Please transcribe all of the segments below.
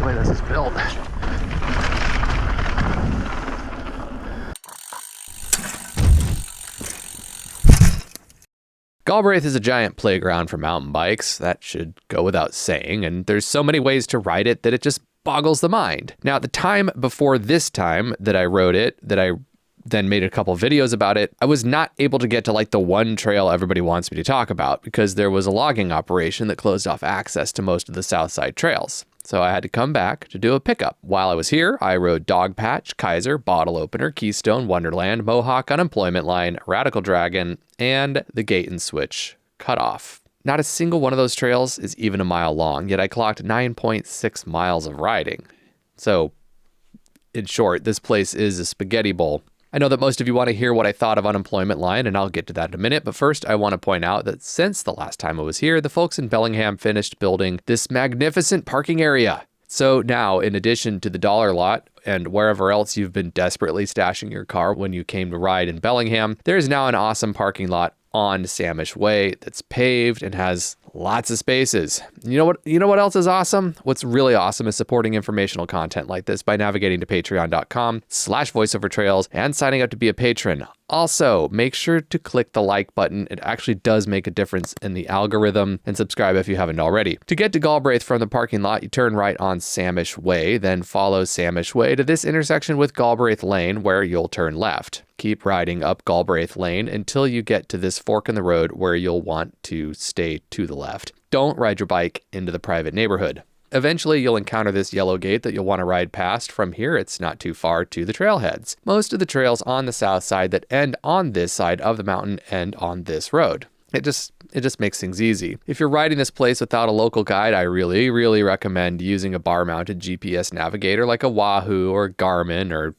the way this is built. Galbraith is a giant playground for mountain bikes. That should go without saying, and there's so many ways to ride it that it just boggles the mind. Now, at the time before this time that I rode it, that I then made a couple videos about it, I was not able to get to like the one trail everybody wants me to talk about because there was a logging operation that closed off access to most of the south side trails. So I had to come back to do a pickup. While I was here, I rode Dogpatch, Kaiser, Bottle Opener, Keystone, Wonderland, Mohawk, Unemployment Line, Radical Dragon, and the Gate and Switch Cutoff. Not a single one of those trails is even a mile long, yet I clocked 9.6 miles of riding. So, in short, this place is a spaghetti bowl. I know that most of you want to hear what I thought of Unemployment Line, and I'll get to that in a minute, but first I want to point out that since the last time I was here, the folks in Bellingham finished building this magnificent parking area. So now, in addition to the dollar lot and wherever else you've been desperately stashing your car when you came to ride in Bellingham, there is now an awesome parking lot on Samish Way that's paved and has lots of spaces. You know what else is awesome? What's really awesome is supporting informational content like this by navigating to patreon.com/voiceovertrails and signing up to be a patron. Also, make sure to click the like button. It actually does make a difference in the algorithm, and subscribe if you haven't already. To get to Galbraith from the parking lot, you turn right on Samish Way, then follow Samish Way to this intersection with Galbraith Lane where you'll turn left. Keep riding up Galbraith Lane until you get to this fork in the road where you'll want to stay to the left. Don't ride your bike into the private neighborhood. Eventually, you'll encounter this yellow gate that you'll want to ride past. From here, it's not too far to the trailheads. Most of the trails on the south side that end on this side of the mountain end on this road. It just makes things easy. If you're riding this place without a local guide, I really recommend using a bar-mounted GPS navigator like a Wahoo or Garmin or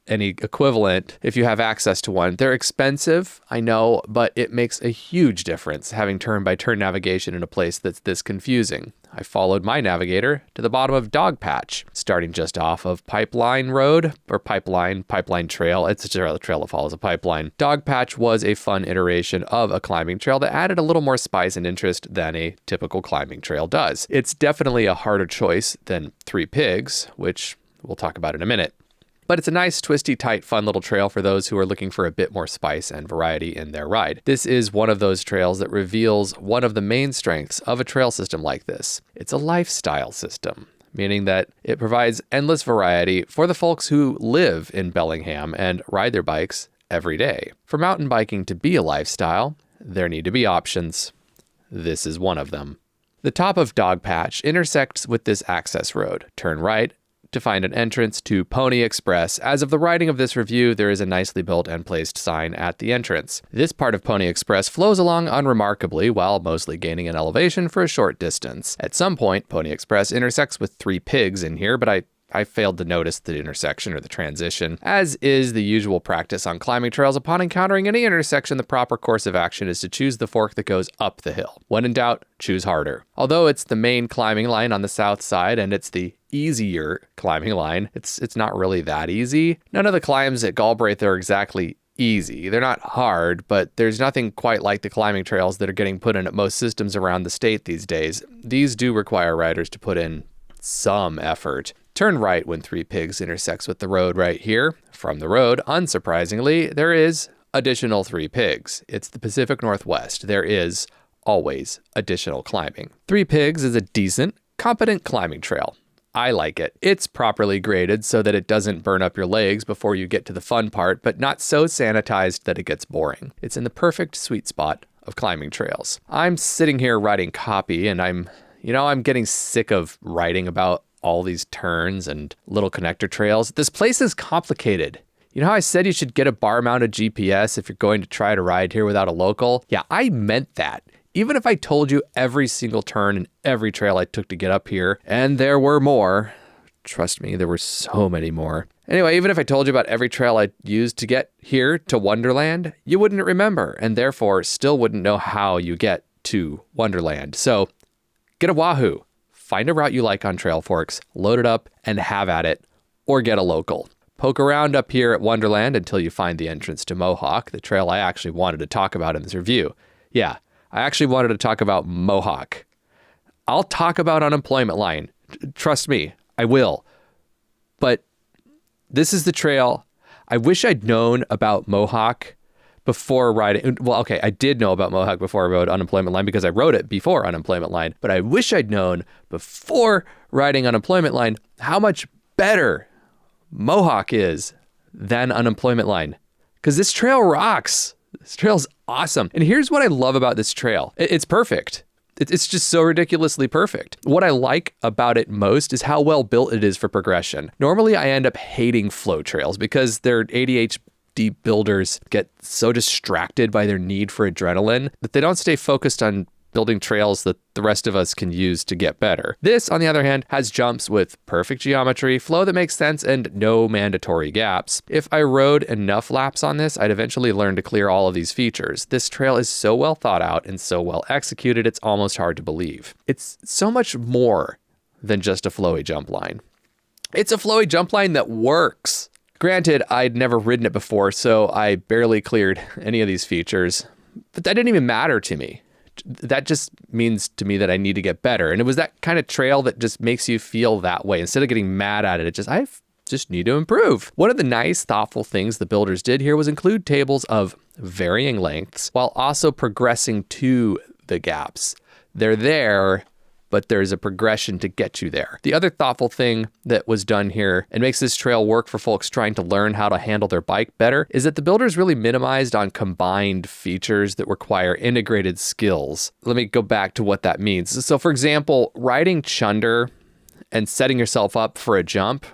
any equivalent if you have access to one. They're expensive, I know, but it makes a huge difference having turn-by-turn navigation in a place that's this confusing. I followed my navigator to the bottom of Dogpatch, starting just off of Pipeline Road, or Pipeline Trail. It's a trail that follows a pipeline. Dogpatch was a fun iteration of a climbing trail that added a little more spice and interest than a typical climbing trail does. It's definitely a harder choice than Three Pigs, which we'll talk about in a minute. But it's a nice, twisty, tight, fun little trail for those who are looking for a bit more spice and variety in their ride. This is one of those trails that reveals one of the main strengths of a trail system like this. It's a lifestyle system, meaning that it provides endless variety for the folks who live in Bellingham and ride their bikes every day. For mountain biking to be a lifestyle, there need to be options. This is one of them. The top of Dogpatch intersects with this access road. Turn right to find an entrance to Pony Express. As of the writing of this review, there is a nicely built and placed sign at the entrance. This part of Pony Express flows along unremarkably while mostly gaining an elevation for a short distance. At some point, Pony Express intersects with Three Pigs in here, but I failed to notice the intersection or the transition. As is the usual practice on climbing trails, upon encountering any intersection, the proper course of action is to choose the fork that goes up the hill. When in doubt, choose harder. Although it's the main climbing line on the south side and it's the easier climbing line, it's not really that easy. None of the climbs at Galbraith are exactly easy. They're not hard, but there's nothing quite like the climbing trails that are getting put in at most systems around the state these days. These do require riders to put in some effort. Turn right when Three Pigs intersects with the road right here. From the road, unsurprisingly, there is additional Three Pigs. It's the Pacific Northwest. There is always additional climbing. Three Pigs is a decent, competent climbing trail. I like it. It's properly graded so that it doesn't burn up your legs before you get to the fun part, but not so sanitized that it gets boring. It's in the perfect sweet spot of climbing trails. I'm sitting here writing copy and I'm getting sick of writing about all these turns and little connector trails. This place is complicated. You know how I said you should get a bar-mounted GPS if you're going to try to ride here without a local? Yeah, I meant that. Even if I told you every single turn and every trail I took to get up here, and there were more, trust me, there were so many more. Anyway, even if I told you about every trail I used to get here to Wonderland, you wouldn't remember, and therefore still wouldn't know how you get to Wonderland. So get a Wahoo. Find a route you like on trail forks, load it up, and have at it, or get a local. Poke around up here at Wonderland until you find the entrance to Mohawk, the trail I actually wanted to talk about in this review. Yeah, I actually wanted to talk about Mohawk. I'll talk about Unemployment Line. Trust me, I will. But this is the trail. I wish I'd known about Mohawk before riding. Well, okay, I did know about Mohawk before I rode Unemployment Line because I rode it before Unemployment Line. But I wish I'd known before riding Unemployment Line how much better Mohawk is than Unemployment Line. Because this trail rocks. This trail's awesome. And here's what I love about this trail. It's perfect. It's just so ridiculously perfect. What I like about it most is how well built it is for progression. Normally, I end up hating flow trails because their ADHD builders get so distracted by their need for adrenaline that they don't stay focused on building trails that the rest of us can use to get better. This, on the other hand, has jumps with perfect geometry, flow that makes sense, and no mandatory gaps. If I rode enough laps on this, I'd eventually learn to clear all of these features. This trail is so well thought out and so well executed, it's almost hard to believe. It's so much more than just a flowy jump line. It's a flowy jump line that works. Granted, I'd never ridden it before, so I barely cleared any of these features, but that didn't even matter to me. That just means to me that I need to get better. And it was that kind of trail that just makes you feel that way. Instead of getting mad at it, I just need to improve. One of the nice, thoughtful things the builders did here was include tables of varying lengths while also progressing to the gaps. They're there, but there's a progression to get you there. The other thoughtful thing that was done here and makes this trail work for folks trying to learn how to handle their bike better is that the builders really minimized on combined features that require integrated skills. Let me go back to what that means. So for example, riding chunder and setting yourself up for a jump,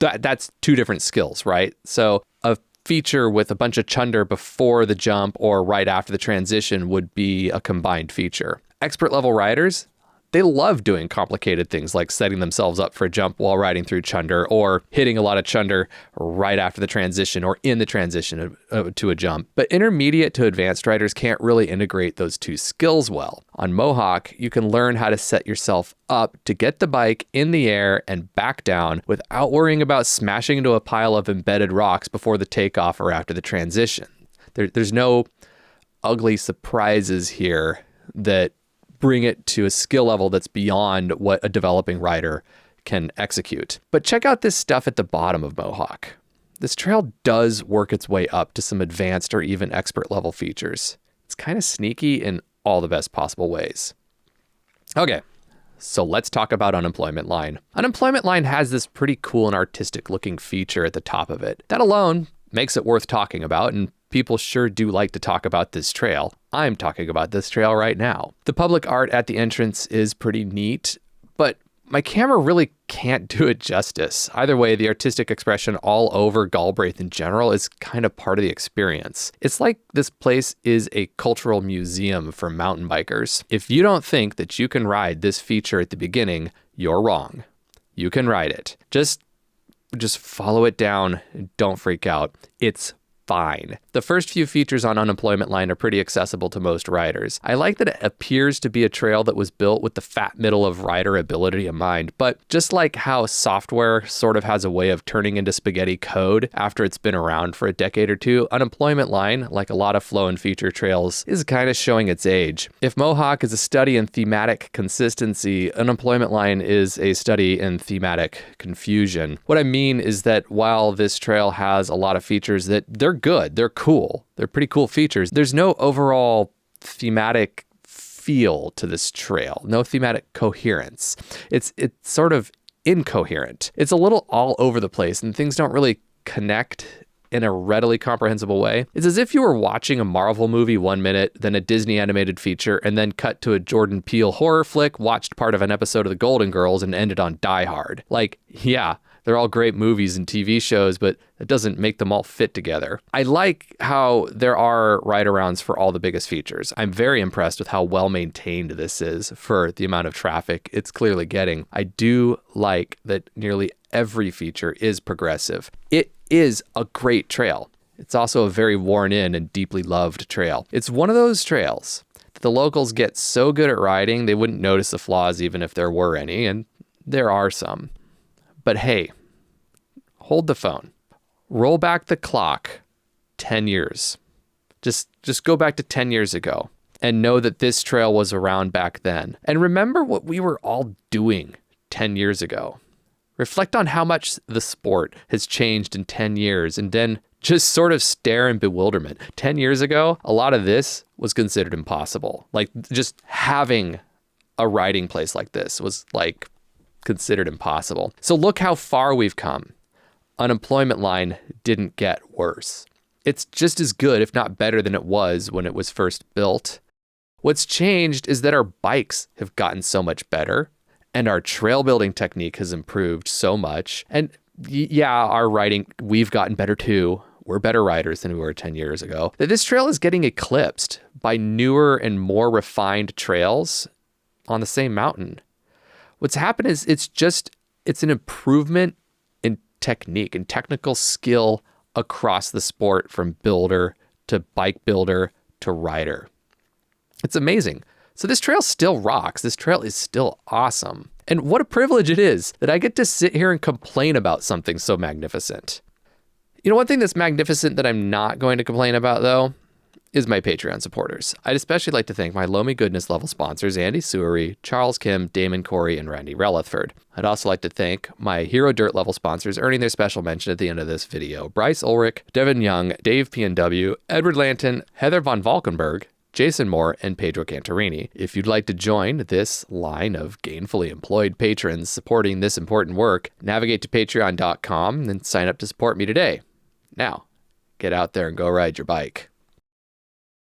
that's two different skills, right? So a feature with a bunch of chunder before the jump or right after the transition would be a combined feature. Expert level riders, they love doing complicated things like setting themselves up for a jump while riding through chunder or hitting a lot of chunder right after the transition or in the transition to a jump. But intermediate to advanced riders can't really integrate those two skills well. On Mohawk, you can learn how to set yourself up to get the bike in the air and back down without worrying about smashing into a pile of embedded rocks before the takeoff or after the transition. There's no ugly surprises here that bring it to a skill level that's beyond what a developing rider can execute. But check out this stuff at the bottom of Mohawk. This trail does work its way up to some advanced or even expert level features. It's kind of sneaky in all the best possible ways. Okay, so let's talk about Unemployment Line. Unemployment Line has this pretty cool and artistic looking feature at the top of it. That alone makes it worth talking about, and people sure do like to talk about this trail. I'm talking about this trail right now. The public art at the entrance is pretty neat, but my camera really can't do it justice. Either way, the artistic expression all over Galbraith in general is kind of part of the experience. It's like this place is a cultural museum for mountain bikers. If you don't think that you can ride this feature at the beginning, you're wrong. You can ride it. Just follow it down. Don't freak out. It's fine. The first few features on Unemployment Line are pretty accessible to most riders. I like that it appears to be a trail that was built with the fat middle of rider ability in mind, but just like how software sort of has a way of turning into spaghetti code after it's been around for a decade or two, Unemployment Line, like a lot of flow and feature trails, is kind of showing its age. If Mohawk is a study in thematic consistency, Unemployment Line is a study in thematic confusion. What I mean is that while this trail has a lot of features that they're good, they're cool, they're pretty cool features, there's no overall thematic feel to this trail, no thematic coherence. It's sort of incoherent. It's a little all over the place and things don't really connect in a readily comprehensible way. It's as if you were watching a Marvel movie 1 minute, then a Disney animated feature, and then cut to a Jordan Peele horror flick, watched part of an episode of The Golden Girls, and ended on Die Hard. Like, yeah, they're all great movies and TV shows, but it doesn't make them all fit together. I like how there are ride-arounds for all the biggest features. I'm very impressed with how well maintained this is for the amount of traffic it's clearly getting. I do like that nearly every feature is progressive. It is a great trail. It's also a very worn in and deeply loved trail. It's one of those trails that the locals get so good at riding, they wouldn't notice the flaws even if there were any, and there are some. But hey, hold the phone. Roll back the clock 10 years. Just go back to 10 years ago and know that this trail was around back then. And remember what we were all doing 10 years ago. Reflect on how much the sport has changed in 10 years and then just sort of stare in bewilderment. 10 years ago, a lot of this was considered impossible. Like just having a riding place like this was like considered impossible. So look how far we've come. Unemployment line didn't get worse. It's just as good, if not better than it was when it was first built. What's changed is that our bikes have gotten so much better and our trail building technique has improved so much. And yeah, our riding, we've gotten better too. We're better riders than we were 10 years ago. That this trail is getting eclipsed by newer and more refined trails on the same mountain. What's happened is it's an improvement in technique and technical skill across the sport, from builder to bike builder to rider. It's amazing. So this trail still rocks. This trail is still awesome. And what a privilege it is that I get to sit here and complain about something so magnificent. You know, one thing that's magnificent that I'm not going to complain about, though, is my Patreon supporters. I'd especially like to thank my Low Me Goodness level sponsors, Andy Suery, Charles Kim, Damon Corey, and Randy Relithford. I'd also like to thank my Hero Dirt level sponsors, earning their special mention at the end of this video: Bryce Ulrich, Devin Young, Dave PNW, Edward Lanton, Heather Von Valkenburg, Jason Moore, and Pedro Cantarini. If you'd like to join this line of gainfully employed patrons supporting this important work, navigate to patreon.com and sign up to support me today. Now, get out there and go ride your bike.